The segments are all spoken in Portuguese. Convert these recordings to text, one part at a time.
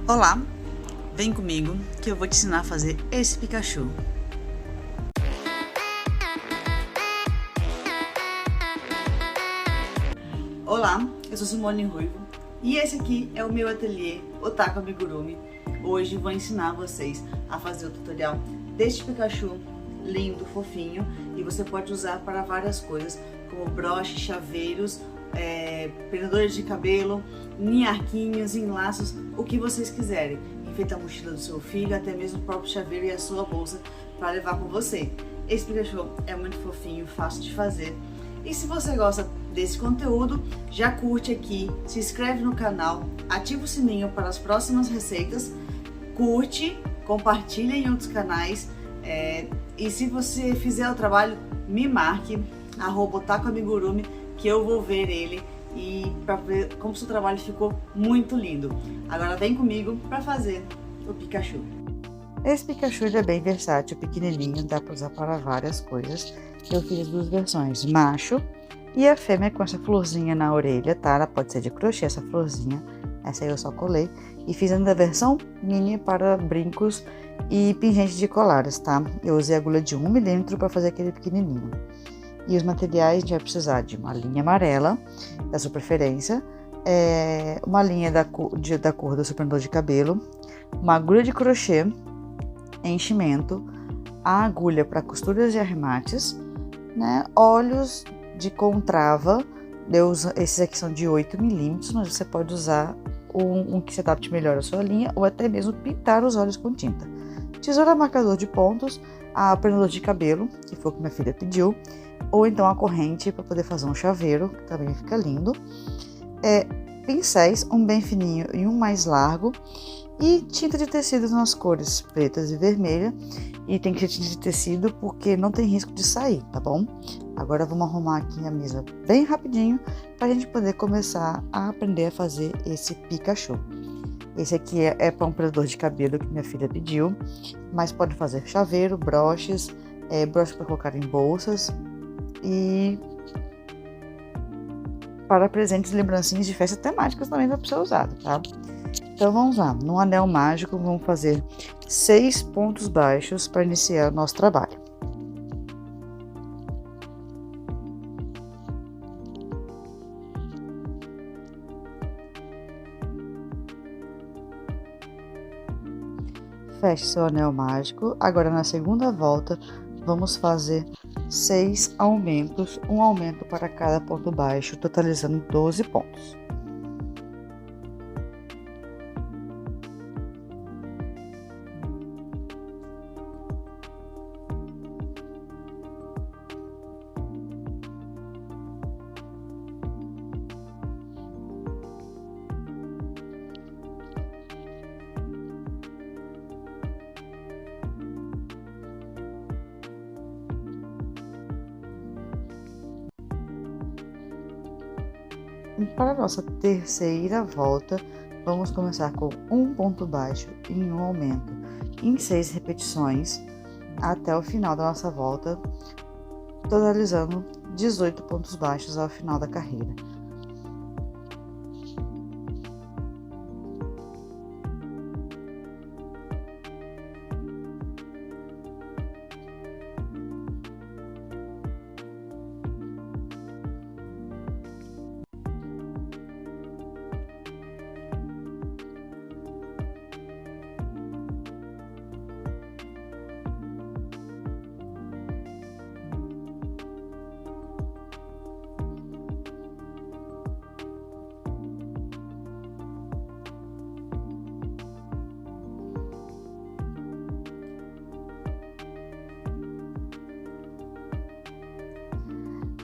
Olá, vem comigo que eu vou te ensinar a fazer esse Pikachu. Olá, eu sou Simone Ruivo e esse aqui é o meu ateliê Otaku Amigurumi. Hoje vou ensinar vocês a fazer o tutorial deste Pikachu lindo, fofinho, e você pode usar para várias coisas, como broche, chaveiros, prendedores de cabelo, em arquinhos, em laços, o que vocês quiserem. Enfeita a mochila do seu filho, até mesmo o próprio chaveiro e a sua bolsa para levar com você. Esse Pikachu é muito fofinho, fácil de fazer. E se você gosta desse conteúdo, já curte aqui, se inscreve no canal, ativa o sininho para as próximas receitas, curte, compartilha em outros canais, e se você fizer o trabalho, me marque, @otakuamigurumi, que eu vou ver ele e para ver como seu trabalho ficou muito lindo. Agora vem comigo para fazer o Pikachu. Esse Pikachu é bem versátil, pequenininho, dá para usar para várias coisas. Eu fiz as duas versões, macho e a fêmea com essa florzinha na orelha, tá? Ela pode ser de crochê, essa florzinha, essa aí eu só colei. E fiz ainda a versão mini para brincos e pingentes de colares, tá? Eu usei agulha de 1 milímetro para fazer aquele pequenininho. E os materiais, a gente vai precisar de uma linha amarela, da sua preferência, uma linha da cor do seu prendedor de cabelo, uma agulha de crochê, enchimento, a agulha para costuras e arremates, né? Olhos de contrava, esses aqui são de 8 milímetros, mas você pode usar um que se adapte melhor à sua linha, ou até mesmo pintar os olhos com tinta. Tesoura marcador de pontos, a prendedor de cabelo, que foi o que minha filha pediu, ou então a corrente para poder fazer um chaveiro, que também fica lindo. Pincéis, um bem fininho e um mais largo, e tinta de tecido nas cores pretas e vermelha. E tem que ser tinta de tecido porque não tem risco de sair, tá bom? Agora vamos arrumar aqui a mesa bem rapidinho para a gente poder começar a aprender a fazer esse Pikachu. Esse aqui é para um prendedor de cabelo que minha filha pediu, mas pode fazer chaveiro, broches, broche para colocar em bolsas e para presentes e lembrancinhas de festas temáticas também dá para ser usado, tá? Então vamos lá, no anel mágico vamos fazer 6 pontos baixos para iniciar o nosso trabalho. Feche seu anel mágico. Agora na segunda volta vamos fazer 6 aumentos, um aumento para cada ponto baixo, totalizando 12 pontos. Para a nossa terceira volta, vamos começar com um ponto baixo em um aumento em 6 repetições até o final da nossa volta, totalizando 18 pontos baixos ao final da carreira.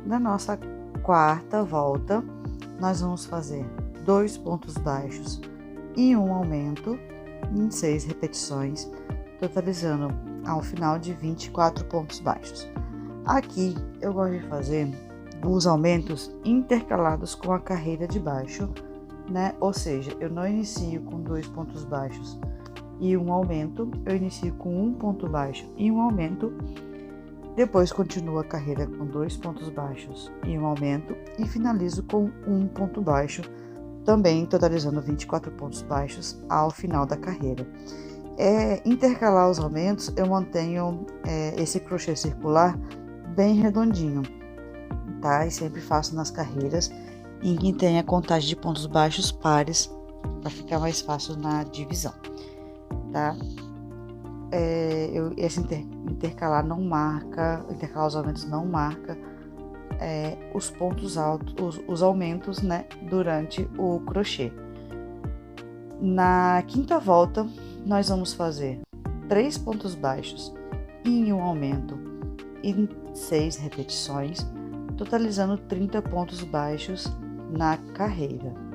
Na nossa quarta volta, nós vamos fazer 2 pontos baixos e um aumento em 6 repetições, totalizando ao final de 24 pontos baixos. Aqui eu gosto de fazer os aumentos intercalados com a carreira de baixo, né? Ou seja, eu não inicio com 2 pontos baixos e um aumento, eu inicio com um ponto baixo e um aumento. Depois continuo a carreira com 2 pontos baixos e um aumento e finalizo com um ponto baixo também totalizando 24 pontos baixos ao final da carreira. Intercalar os aumentos, eu mantenho esse crochê circular bem redondinho, tá? E sempre faço nas carreiras em que tem a contagem de pontos baixos pares, para ficar mais fácil na divisão, tá? Esse intercalar os aumentos não marca os pontos altos, os aumentos, né, durante o crochê. Na quinta volta, nós vamos fazer 3 pontos baixos e um aumento em 6 repetições, totalizando 30 pontos baixos na carreira.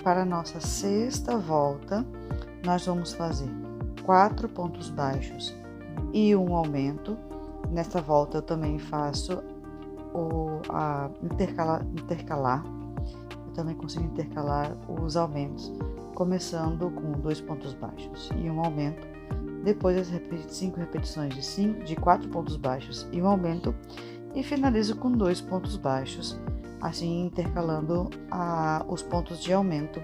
Para a nossa sexta volta, nós vamos fazer 4 pontos baixos e um aumento. Nesta volta eu também faço intercalar. Eu também consigo intercalar os aumentos, começando com 2 pontos baixos e um aumento. Depois as 5 repetições de 4 pontos baixos e um aumento, e finalizo com 2 pontos baixos, assim intercalando os pontos de aumento,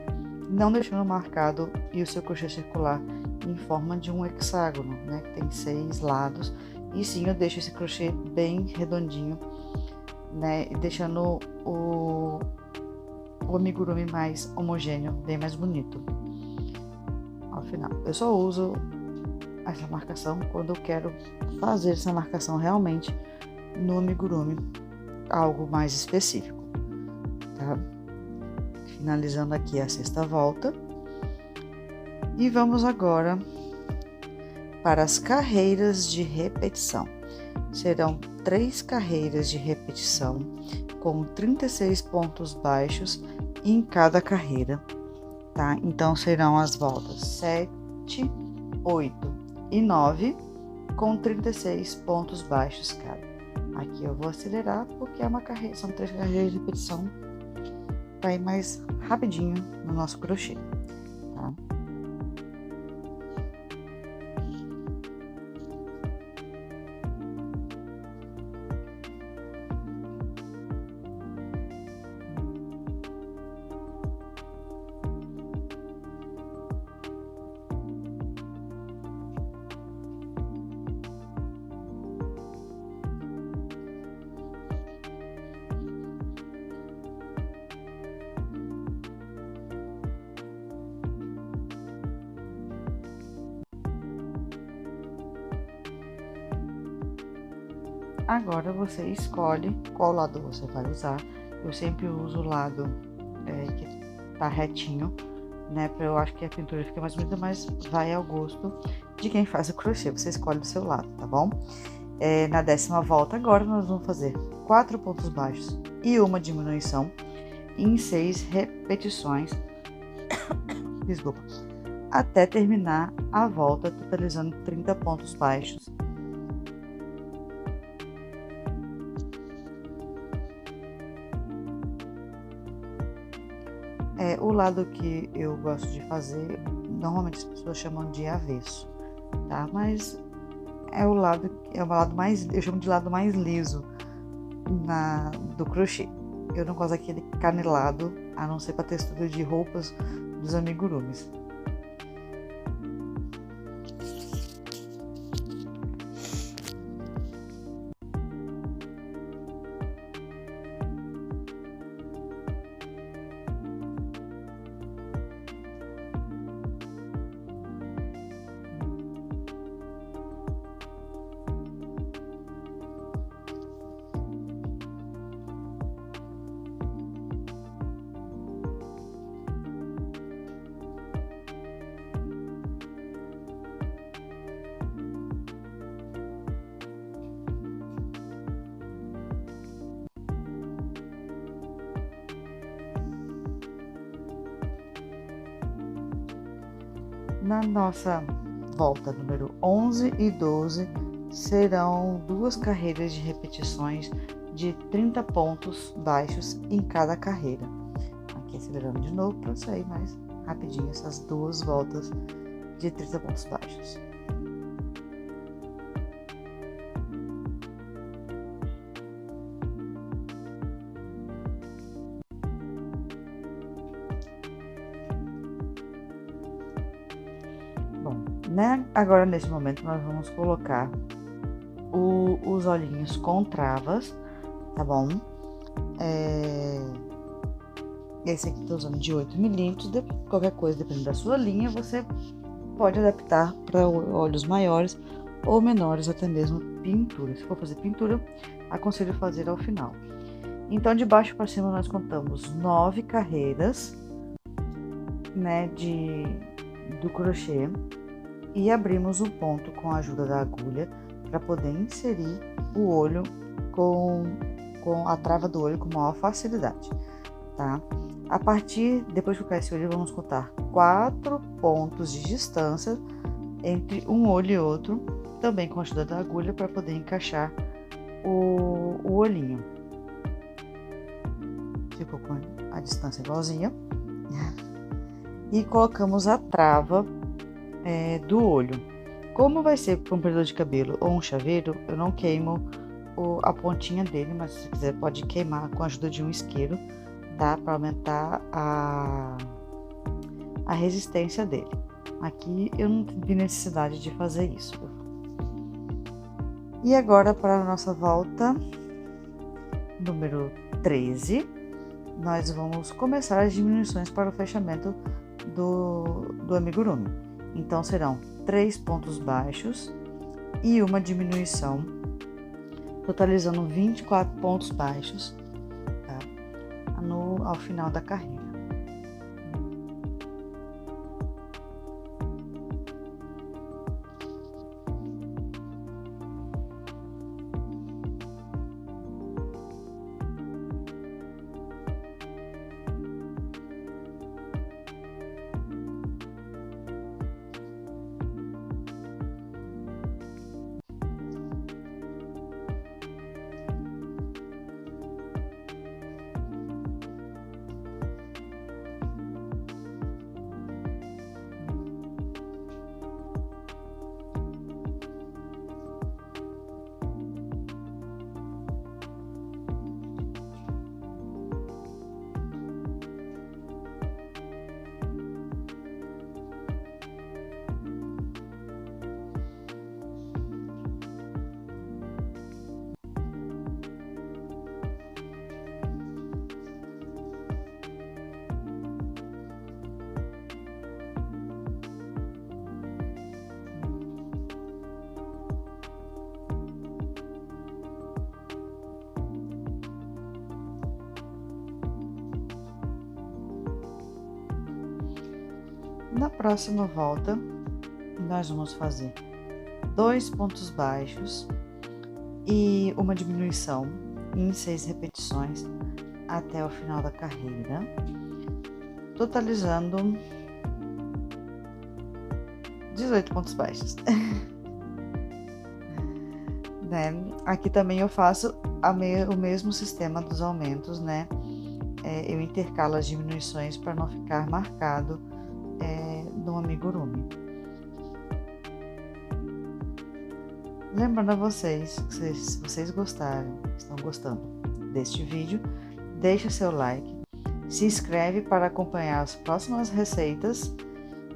não deixando marcado e o seu crochê circular em forma de um hexágono, né, que tem 6 lados. E sim, eu deixo esse crochê bem redondinho, né, deixando o amigurumi mais homogêneo, bem mais bonito ao final. Eu só uso essa marcação quando eu quero fazer essa marcação realmente no amigurumi, algo mais específico, tá? Finalizando aqui a sexta volta. E vamos agora para as carreiras de repetição. Serão 3 carreiras de repetição com 36 pontos baixos em cada carreira, tá? Então serão as voltas 7, 8 e 9 com 36 pontos baixos cada. Aqui eu vou acelerar porque é uma carreira, são 3 carreiras de repetição para ir mais rapidinho no nosso crochê, tá? Agora você escolhe qual lado você vai usar. Eu sempre uso o lado que tá retinho, né? Eu acho que a pintura fica mais bonita, mas vai ao gosto de quem faz o crochê. Você escolhe do seu lado, tá bom? Na 10ª volta agora nós vamos fazer 4 pontos baixos e uma diminuição em 6 repetições, desculpa, até terminar a volta, totalizando 30 pontos baixos. O lado que eu gosto de fazer, normalmente as pessoas chamam de avesso, tá? Mas é o lado mais, eu chamo de lado mais liso do crochê. Eu não gosto daquele canelado, a não ser para textura de roupas dos amigurumis. Na nossa volta número 11 e 12, serão 2 carreiras de repetições de 30 pontos baixos em cada carreira. Aqui acelerando de novo para sair mais rapidinho essas 2 voltas de 30 pontos baixos. Bom, né? Agora nesse momento nós vamos colocar os olhinhos com travas, tá bom? Esse aqui tô usando de 8 milímetros, qualquer coisa, dependendo da sua linha, você pode adaptar para olhos maiores ou menores, até mesmo pintura. Se for fazer pintura, aconselho fazer ao final. Então, de baixo para cima, nós contamos 9 carreiras, né, do crochê e abrimos um ponto com a ajuda da agulha para poder inserir o olho com a trava do olho com maior facilidade, tá? Depois que eu esse olho, vamos contar 4 pontos de distância entre um olho e outro, também com a ajuda da agulha, para poder encaixar o olhinho. Ficou com a distância igualzinha. E colocamos a trava do olho. Como vai ser para um prendedor de cabelo ou um chaveiro, eu não queimo a pontinha dele, mas se quiser pode queimar com a ajuda de um isqueiro, tá? Para aumentar a resistência dele. Aqui eu não vi necessidade de fazer isso. E agora para a nossa volta número 13, nós vamos começar as diminuições para o fechamento do amigurumi. Então serão 3 pontos baixos e uma diminuição, totalizando 24 pontos baixos, tá? Ao final da carreira. Na próxima volta, nós vamos fazer 2 pontos baixos e uma diminuição em 6 repetições até o final da carreira, totalizando 18 pontos baixos. Né? Aqui também eu faço o mesmo sistema dos aumentos, né? Eu intercalo as diminuições para não ficar marcado no amigurumi. Lembrando a vocês que se vocês estão gostando deste vídeo, deixa seu like, se inscreve para acompanhar as próximas receitas,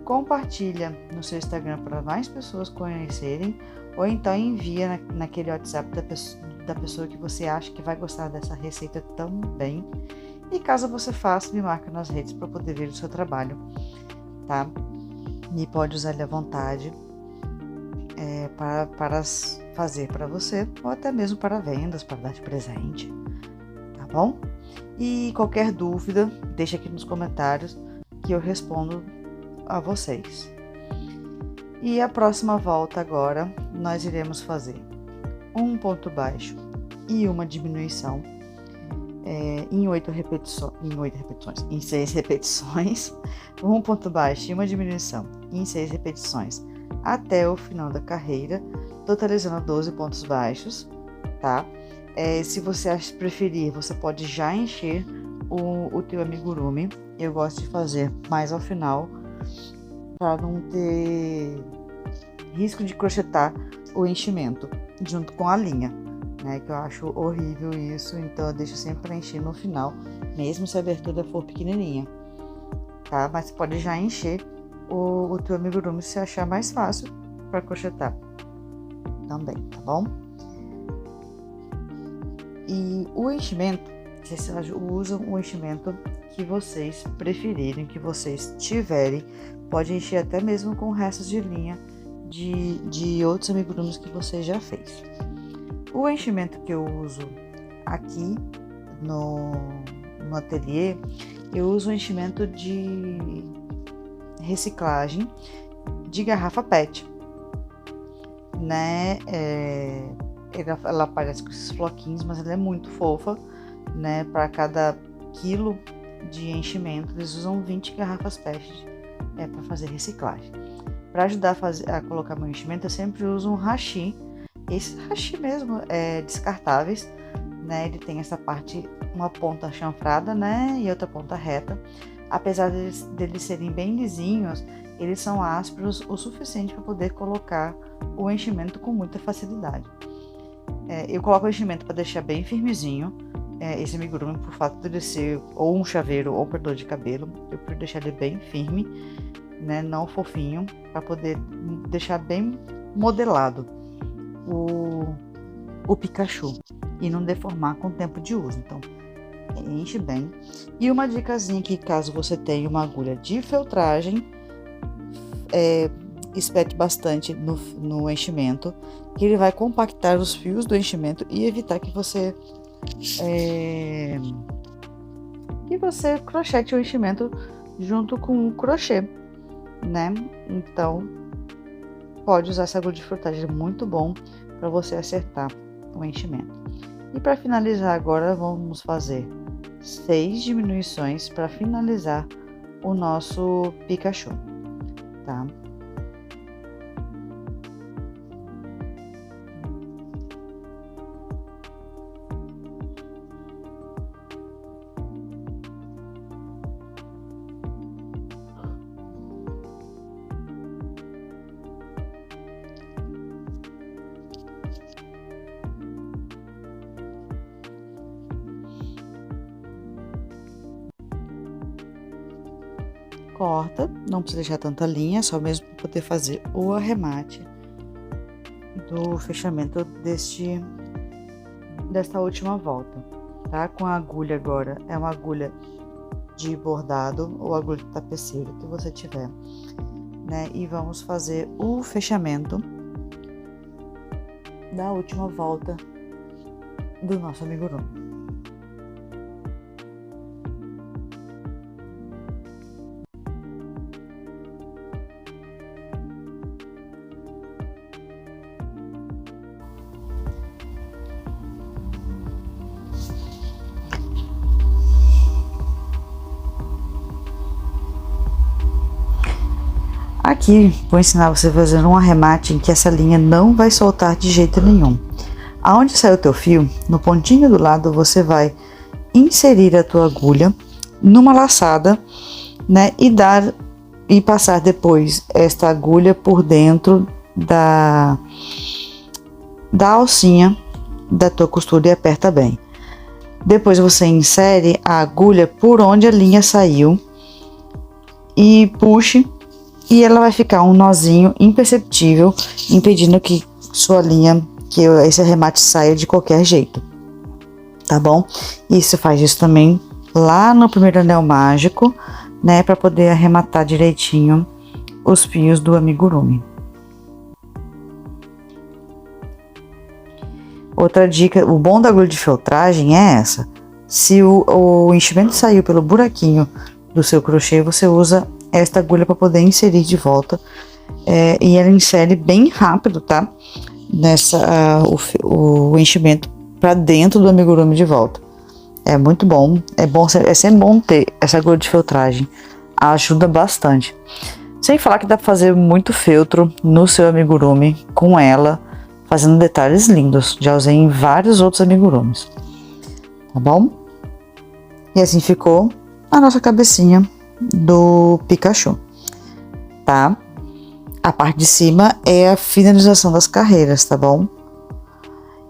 compartilha no seu Instagram para mais pessoas conhecerem, ou então envia naquele WhatsApp da pessoa que você acha que vai gostar dessa receita também. E caso você faça, me marca nas redes para poder ver o seu trabalho, tá? E pode usar ele à vontade para fazer para você, ou até mesmo para vendas, para dar de presente, tá bom? E qualquer dúvida, deixa aqui nos comentários que eu respondo a vocês. E a próxima volta agora, nós iremos fazer um ponto baixo e uma diminuição em 6 repetições, um ponto baixo e uma diminuição em 6 repetições até o final da carreira, totalizando 12 pontos baixos, tá? Se você preferir, você pode já encher o teu amigurumi. Eu gosto de fazer mais ao final, para não ter risco de crochetar o enchimento junto com a linha, né? Que eu acho horrível isso, então eu deixo sempre para encher no final, mesmo se a abertura for pequenininha, tá? Mas você pode já encher o teu amigurumi se achar mais fácil para crochetar também, tá bom? E o enchimento, vocês usam o enchimento que vocês preferirem, que vocês tiverem. Pode encher até mesmo com restos de linha de outros amigurumis que você já fez. O enchimento que eu uso aqui no ateliê, eu uso um enchimento de reciclagem de garrafa PET, né? Ela parece com esses floquinhos, mas ela é muito fofa, né? Para cada quilo de enchimento, eles usam 20 garrafas PET para fazer reciclagem. Para ajudar a colocar meu enchimento, eu sempre uso um hashi. Esses hashi mesmo, descartáveis, né? Ele tem essa parte, uma ponta chanfrada, né? E outra ponta reta. Apesar deles serem bem lisinhos, eles são ásperos o suficiente para poder colocar o enchimento com muita facilidade. Eu coloco o enchimento para deixar bem firmezinho. Esse amigurumi, por fato de ele ser ou um chaveiro ou um prendedor de cabelo, eu prefiro deixar ele bem firme, né? Não fofinho, para poder deixar bem modelado o Pikachu e não deformar com o tempo de uso. Então, enche bem. E uma dicasinha aqui, caso você tenha uma agulha de feltragem, espete bastante no enchimento, que ele vai compactar os fios do enchimento e evitar que você crochete o enchimento junto com o crochê, né? Então, pode usar essa agulha de feltragem, é muito bom para você acertar o enchimento. E para finalizar agora, vamos fazer 6 diminuições para finalizar o nosso Pikachu, tá? Corta, não precisa deixar tanta linha, só mesmo para poder fazer o arremate do fechamento desta última volta, tá? Com a agulha agora, é uma agulha de bordado ou agulha de tapeceiro que você tiver, né? E vamos fazer o fechamento da última volta do nosso amigurumi. Aqui vou ensinar você a fazer um arremate em que essa linha não vai soltar de jeito nenhum. Aonde saiu o teu fio, no pontinho do lado você vai inserir a tua agulha numa laçada, né, e passar depois esta agulha por dentro da alcinha da tua costura e aperta bem. Depois você insere a agulha por onde a linha saiu e puxe, e ela vai ficar um nozinho imperceptível, impedindo que esse arremate saia de qualquer jeito, tá bom? E você faz isso também lá no primeiro anel mágico, né, para poder arrematar direitinho os fios do amigurumi. Outra dica, o bom da agulha de feltragem é essa: se o enchimento saiu pelo buraquinho do seu crochê, você usa esta agulha para poder inserir de volta, e ela insere bem rápido, tá? O enchimento para dentro do amigurumi de volta. É muito bom, é sempre bom ter essa agulha de feltragem, ajuda bastante. Sem falar que dá pra fazer muito feltro no seu amigurumi com ela, fazendo detalhes lindos. Já usei em vários outros amigurumis, tá bom? E assim ficou a nossa cabecinha do Pikachu, tá? A parte de cima é a finalização das carreiras, tá bom?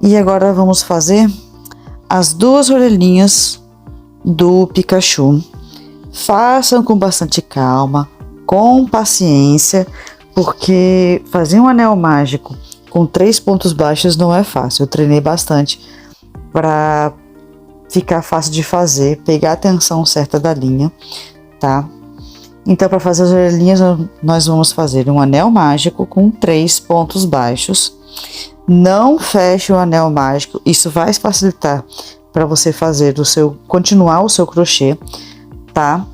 E agora vamos fazer as duas orelhinhas do Pikachu. Façam com bastante calma, com paciência, porque fazer um anel mágico com 3 pontos baixos não é fácil. Eu treinei bastante para ficar fácil de fazer, pegar a tensão certa da linha, tá? Então, para fazer as orelhinhas, nós vamos fazer um anel mágico com 3 pontos baixos. Não feche o anel mágico, isso vai facilitar para você fazer continuar o seu crochê, tá?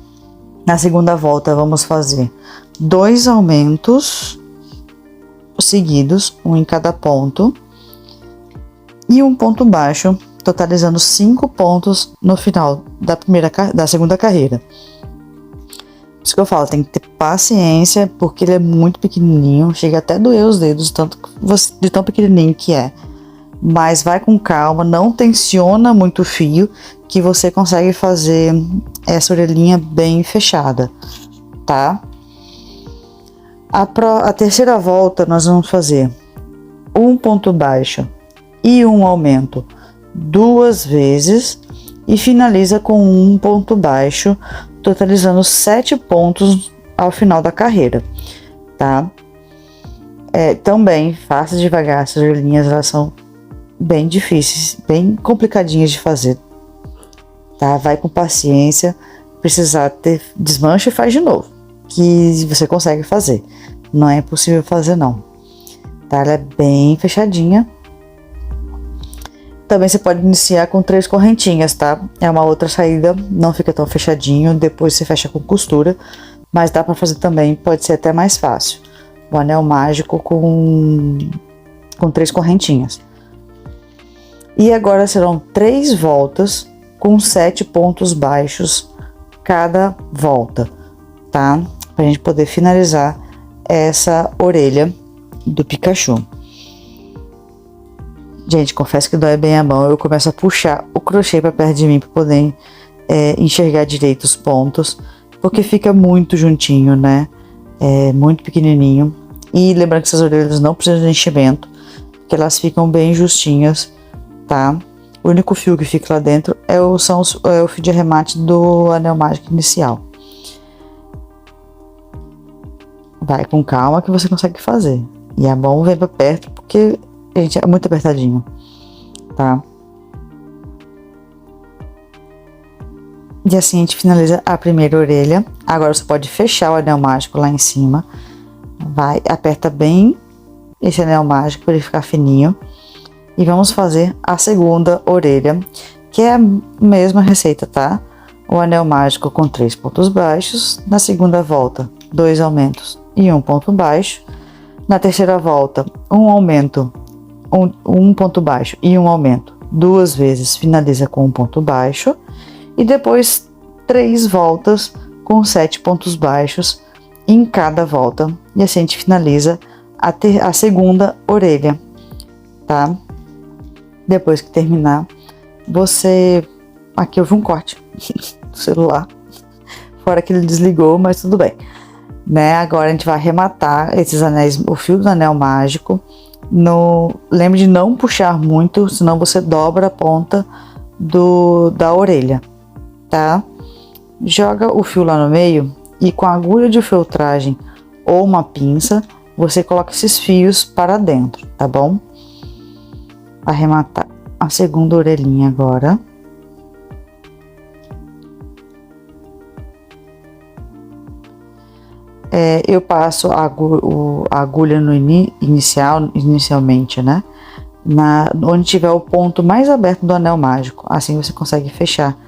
Na segunda volta, vamos fazer 2 aumentos seguidos, um em cada ponto, e um ponto baixo, totalizando 5 pontos no final da segunda carreira. Isso que eu falo, tem que ter paciência, porque ele é muito pequenininho, chega até a doer os dedos, de tão pequenininho que é. Mas vai com calma, não tensiona muito o fio, que você consegue fazer essa orelhinha bem fechada, tá? A terceira volta nós vamos fazer um ponto baixo e um aumento 2 vezes e finaliza com um ponto baixo, totalizando 7 pontos ao final da carreira, tá? Também faça devagar, essas orelhinhas elas são bem difíceis, bem complicadinhas de fazer, tá? Vai com paciência, precisar ter desmanche e faz de novo, que você consegue fazer, não é impossível fazer não, tá? Ela é bem fechadinha. Também você pode iniciar com 3 correntinhas, tá? É uma outra saída, não fica tão fechadinho, depois você fecha com costura, mas dá pra fazer também, pode ser até mais fácil. O anel mágico com 3 correntinhas. E agora serão 3 voltas com 7 pontos baixos cada volta, tá? Pra gente poder finalizar essa orelha do Pikachu. Gente, confesso que dói bem a mão, eu começo a puxar o crochê para perto de mim para poder enxergar direito os pontos, porque fica muito juntinho, né? Muito pequenininho. E lembrando que essas orelhas não precisam de enchimento, porque elas ficam bem justinhas, tá? O único fio que fica lá dentro é o fio de arremate do anel mágico inicial. Vai com calma que você consegue fazer. E a mão vem para perto porque, gente, é muito apertadinho, tá? E assim a gente finaliza a primeira orelha. Agora você pode fechar o anel mágico lá em cima. Aperta bem esse anel mágico para ele ficar fininho. E vamos fazer a segunda orelha, que é a mesma receita, tá? O anel mágico com 3 pontos baixos. Na segunda volta, 2 aumentos e 1 ponto baixo. Na terceira volta, um aumento, um ponto baixo e um aumento 2 vezes, finaliza com um ponto baixo. E depois 3 voltas com 7 pontos baixos em cada volta. E assim a gente finaliza a segunda orelha, tá? Depois que terminar, aqui houve um corte do celular, fora que ele desligou, mas tudo bem, né? Agora a gente vai arrematar esses anéis, o fio do anel mágico. Lembre de não puxar muito, senão você dobra a ponta da orelha, tá? Joga o fio lá no meio e com a agulha de feltragem ou uma pinça, você coloca esses fios para dentro, tá bom? Arrematar a segunda orelhinha agora. Eu passo a agulha no inicialmente, né? Onde tiver o ponto mais aberto do anel mágico. Assim você consegue fechar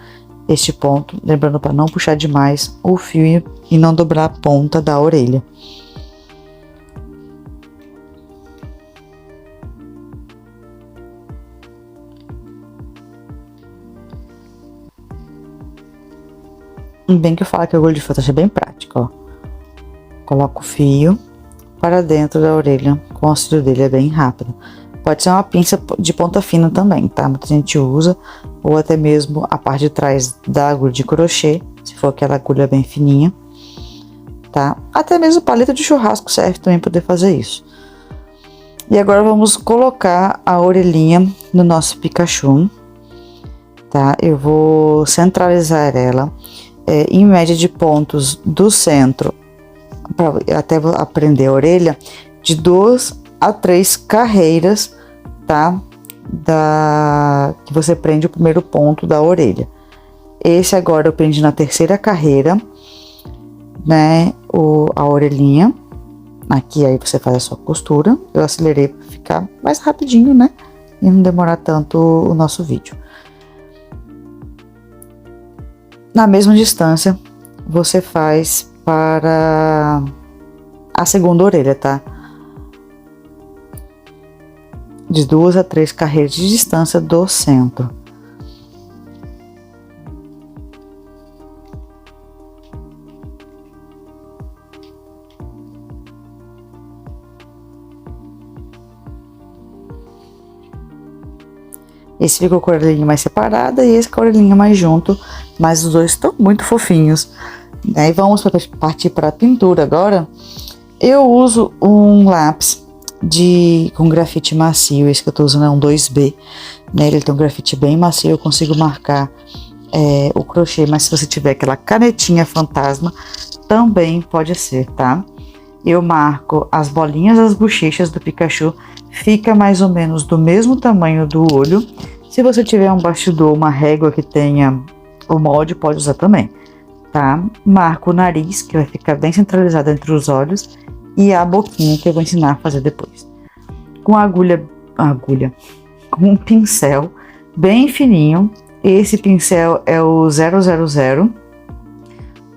este ponto, lembrando para não puxar demais o fio e não dobrar a ponta da orelha. Bem que eu falo que a agulha de feltragem é bem prática, ó. coloca o fio para dentro da orelha com o auxílio dele, é bem rápido. Pode ser uma pinça de ponta fina também, tá? Muita gente usa, ou até mesmo a parte de trás da agulha de crochê, se for aquela agulha bem fininha, tá? Até mesmo paleta de churrasco serve também para poder fazer isso. E agora vamos colocar a orelhinha no nosso Pikachu, tá? Eu vou centralizar ela em média de pontos do centro, para até aprender a orelha, de 2 a 3 carreiras, tá? Que você prende o primeiro ponto da orelha. Esse agora eu prendi na terceira carreira, né? A orelhinha. Aqui aí você faz a sua costura. Eu acelerei para ficar mais rapidinho, né? E não demorar tanto o nosso vídeo. Na mesma distância, você faz para a segunda orelha, tá? De 2 a 3 carreiras de distância do centro. Esse ficou com a orelhinha mais separada e esse com a orelhinha mais junto, mas os dois estão muito fofinhos. Aí vamos partir para a pintura agora. Eu uso um lápis com grafite macio, esse que eu tô usando é um 2B, né? Ele tem um grafite bem macio, eu consigo marcar o crochê, mas se você tiver aquela canetinha fantasma, também pode ser, tá? Eu marco as bolinhas das bochechas do Pikachu, fica mais ou menos do mesmo tamanho do olho. Se você tiver um bastidor, uma régua que tenha o molde, pode usar também, tá? Marco o nariz, que vai ficar bem centralizado entre os olhos, e a boquinha, que eu vou ensinar a fazer depois. Com com um pincel bem fininho. Esse pincel é o 000,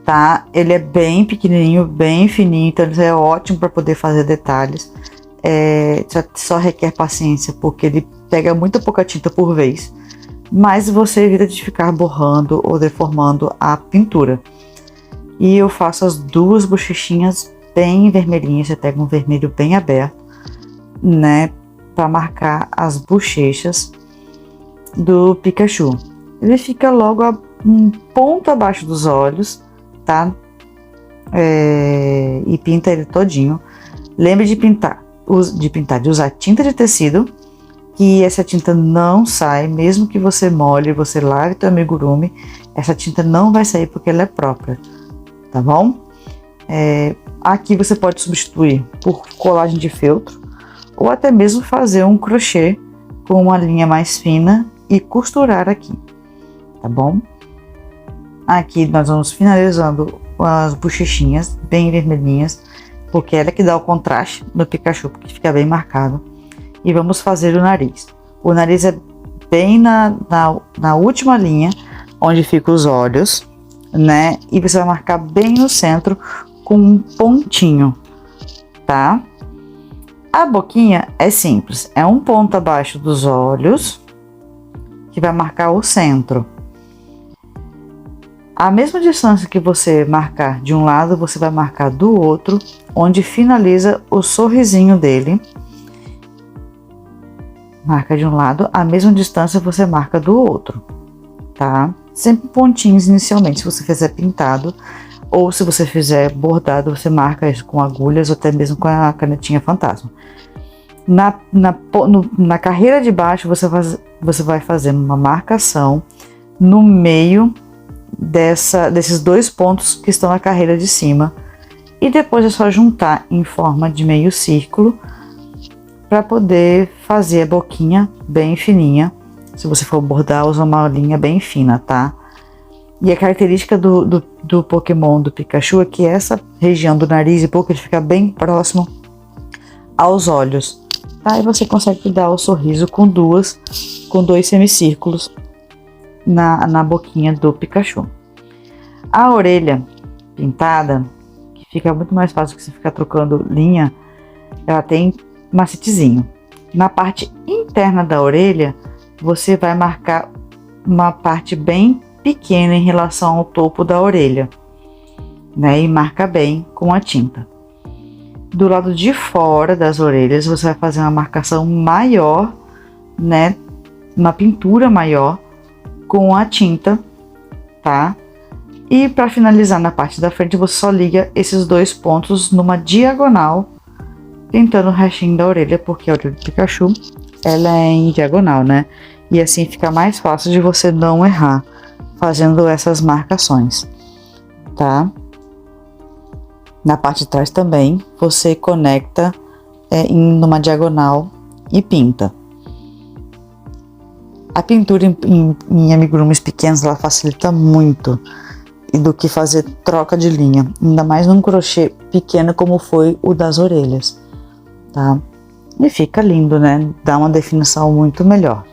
tá? Ele é bem pequenininho, bem fininho, então ele é ótimo para poder fazer detalhes. Só requer paciência, porque ele pega muito pouca tinta por vez, mas você evita de ficar borrando ou deformando a pintura. E eu faço as duas bochechinhas bem vermelhinhas, você pega um vermelho bem aberto, né, para marcar as bochechas do Pikachu. Ele fica logo um ponto abaixo dos olhos, tá? E pinta ele todinho. Lembre de usar tinta de tecido, que essa tinta não sai, mesmo que você molhe, você lave teu amigurumi, essa tinta não vai sair porque ela é própria, tá bom? Aqui você pode substituir por colagem de feltro, ou até mesmo fazer um crochê com uma linha mais fina e costurar aqui, tá bom? Aqui nós vamos finalizando as bochechinhas bem vermelhinhas, porque ela é que dá o contraste no Pikachu, porque fica bem marcado. E vamos fazer o nariz. O nariz é bem na última linha, onde ficam os olhos, né? E você vai marcar bem no centro com um pontinho, tá? A boquinha é simples, é um ponto abaixo dos olhos, que vai marcar o centro. A mesma distância que você marcar de um lado, você vai marcar do outro, onde finaliza o sorrisinho dele. Marca de um lado, a mesma distância você marca do outro, tá? Sempre pontinhos inicialmente, se você fizer pintado, ou se você fizer bordado, você marca isso com agulhas ou até mesmo com a canetinha fantasma. Na carreira de baixo, você vai fazendo uma marcação no meio desses dois pontos que estão na carreira de cima, e depois é só juntar em forma de meio círculo para poder fazer a boquinha bem fininha. Se você for bordar, usa uma linha bem fina, tá? E a característica do Pokémon do Pikachu é que essa região do nariz e boca ele fica bem próximo aos olhos, tá? E você consegue dar o sorriso com dois semicírculos na boquinha do Pikachu. A orelha pintada, que fica muito mais fácil que você ficar trocando linha, ela tem macetezinho. Na parte interna da orelha, você vai marcar uma parte bem pequena em relação ao topo da orelha, né? E marca bem com a tinta. do lado de fora das orelhas você vai fazer uma marcação maior, né? Uma pintura maior com a tinta, tá? E para finalizar na parte da frente, você só liga esses 2 pontos numa diagonal, pintando o restinho da orelha, porque a orelha do Pikachu, ela é em diagonal, né? E assim fica mais fácil de você não errar fazendo essas marcações, tá? Na parte de trás também, você conecta numa diagonal e pinta. A pintura em amigurumis pequenos, ela facilita muito do que fazer troca de linha, ainda mais num crochê pequeno como foi o das orelhas, tá? E fica lindo, né? Dá uma definição muito melhor.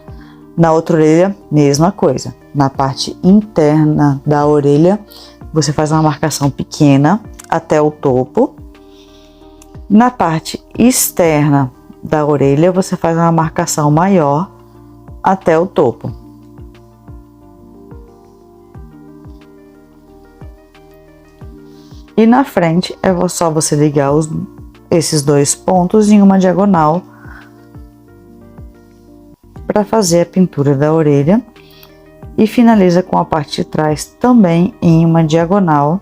Na outra orelha, mesma coisa. Na parte interna da orelha, você faz uma marcação pequena até o topo. Na parte externa da orelha, você faz uma marcação maior até o topo. E na frente é só você ligar esses 2 pontos em uma diagonal para fazer a pintura da orelha e finaliza com a parte de trás também em uma diagonal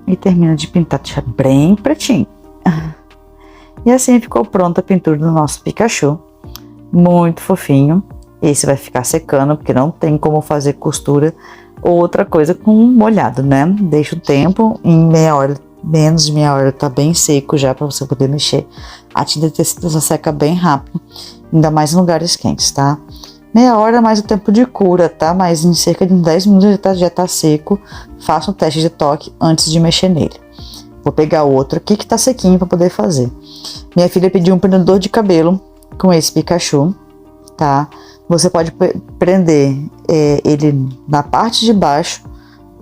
e termina de pintar, deixa bem pretinho. E assim ficou pronta a pintura do nosso Pikachu, muito fofinho. Esse vai ficar secando porque não tem como fazer costura ou outra coisa com molhado, né? Deixa o tempo, em meia hora, menos de meia hora, tá bem seco já para você poder mexer. A tinta de tecido seca bem rápido, ainda mais em lugares quentes, tá? Meia hora mais o tempo de cura, tá? Mas em cerca de 10 minutos já tá seco. Faça um teste de toque antes de mexer nele. Vou pegar outro aqui que tá sequinho para poder fazer. Minha filha pediu um prendedor de cabelo com esse Pikachu, tá? Você pode prender ele na parte de baixo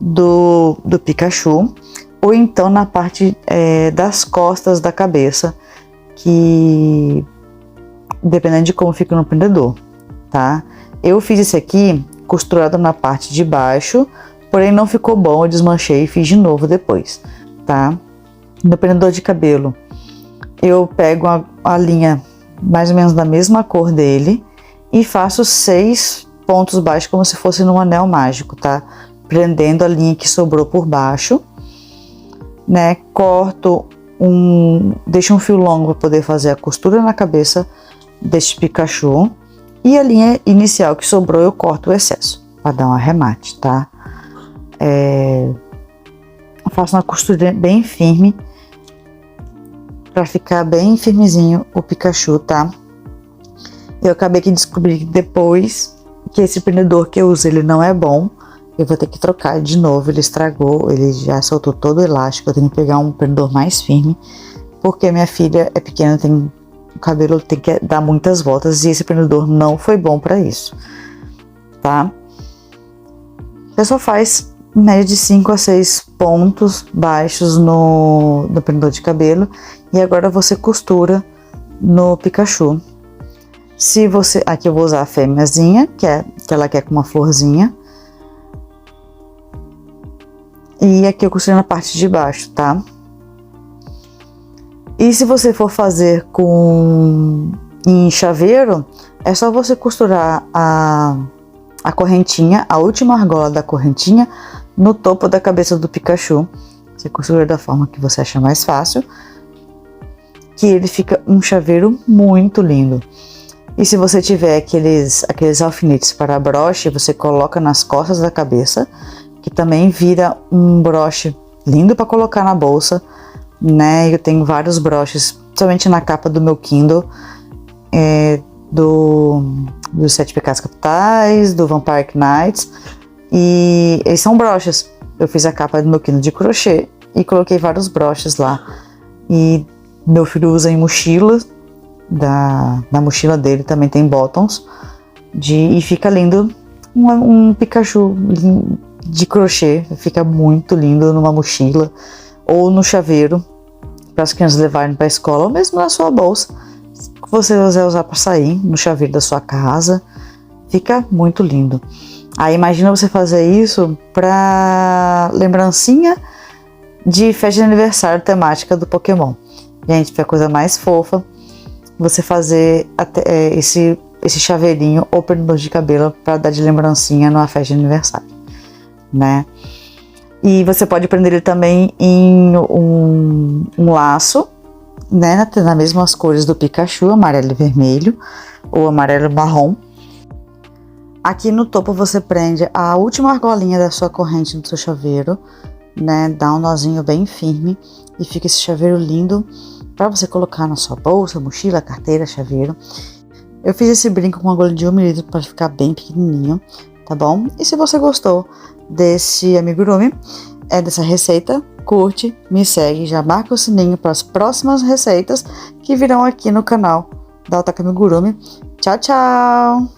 do Pikachu, ou então na parte das costas da cabeça, que dependendo de como fica no prendedor, tá? Eu fiz esse aqui costurado na parte de baixo, porém não ficou bom, eu desmanchei e fiz de novo depois, tá? No prendedor de cabelo, eu pego a linha mais ou menos da mesma cor dele e faço 6 pontos baixos como se fosse num anel mágico, tá? Prendendo a linha que sobrou por baixo, né? Corto deixo um fio longo para poder fazer a costura na cabeça deste Pikachu e a linha inicial que sobrou eu corto o excesso para dar um arremate, tá? Eu faço uma costura bem firme para ficar bem firmezinho o Pikachu, tá? Eu acabei de descobrir depois que esse prendedor que eu uso ele não é bom. Eu vou ter que trocar de novo, ele estragou, ele já soltou todo o elástico. Eu tenho que pegar um prendedor mais firme, porque minha filha é pequena, o cabelo tem que dar muitas voltas e esse prendedor não foi bom para isso, tá? Você só faz em média de 5 a 6 pontos baixos no prendedor de cabelo e agora você costura no Pikachu. Se você, aqui eu vou usar a fêmeazinha, que ela quer com uma florzinha. E aqui eu costurei na parte de baixo, tá? E se você for fazer em chaveiro, é só você costurar a correntinha, a última argola da correntinha, no topo da cabeça do Pikachu. Você costura da forma que você acha mais fácil, que ele fica um chaveiro muito lindo. E se você tiver aqueles alfinetes para broche, você coloca nas costas da cabeça, que também vira um broche lindo para colocar na bolsa, né? Eu tenho vários broches, somente na capa do meu Kindle, dos 7 Pecados Capitais, do Vampire Knights, e eles são broches. Eu fiz a capa do meu Kindle de crochê e coloquei vários broches lá. E meu filho usa em mochila, na mochila dele também tem bottoms, e fica lindo, um Pikachu de crochê, fica muito lindo numa mochila ou no chaveiro para as crianças levarem para a escola, ou mesmo na sua bolsa, que você vai usar para sair no chaveiro da sua casa, fica muito lindo. Aí imagina você fazer isso para lembrancinha de festa de aniversário temática do Pokémon. Gente, foi a coisa mais fofa você fazer esse chaveirinho ou prendedor de cabelo para dar de lembrancinha numa festa de aniversário, né? E você pode prender ele também em um laço, né? Nas mesmas cores do Pikachu, amarelo e vermelho, ou amarelo e marrom. Aqui no topo você prende a última argolinha da sua corrente no seu chaveiro, né? Dá um nozinho bem firme e fica esse chaveiro lindo para você colocar na sua bolsa, mochila, carteira, chaveiro. Eu fiz esse brinco com uma agulha de 1 milímetro para ficar bem pequenininho, tá bom? E se você gostou desse amigurumi, dessa receita, curte, me segue, já marca o sininho para as próximas receitas que virão aqui no canal da Otaka Amigurumi. Tchau, tchau!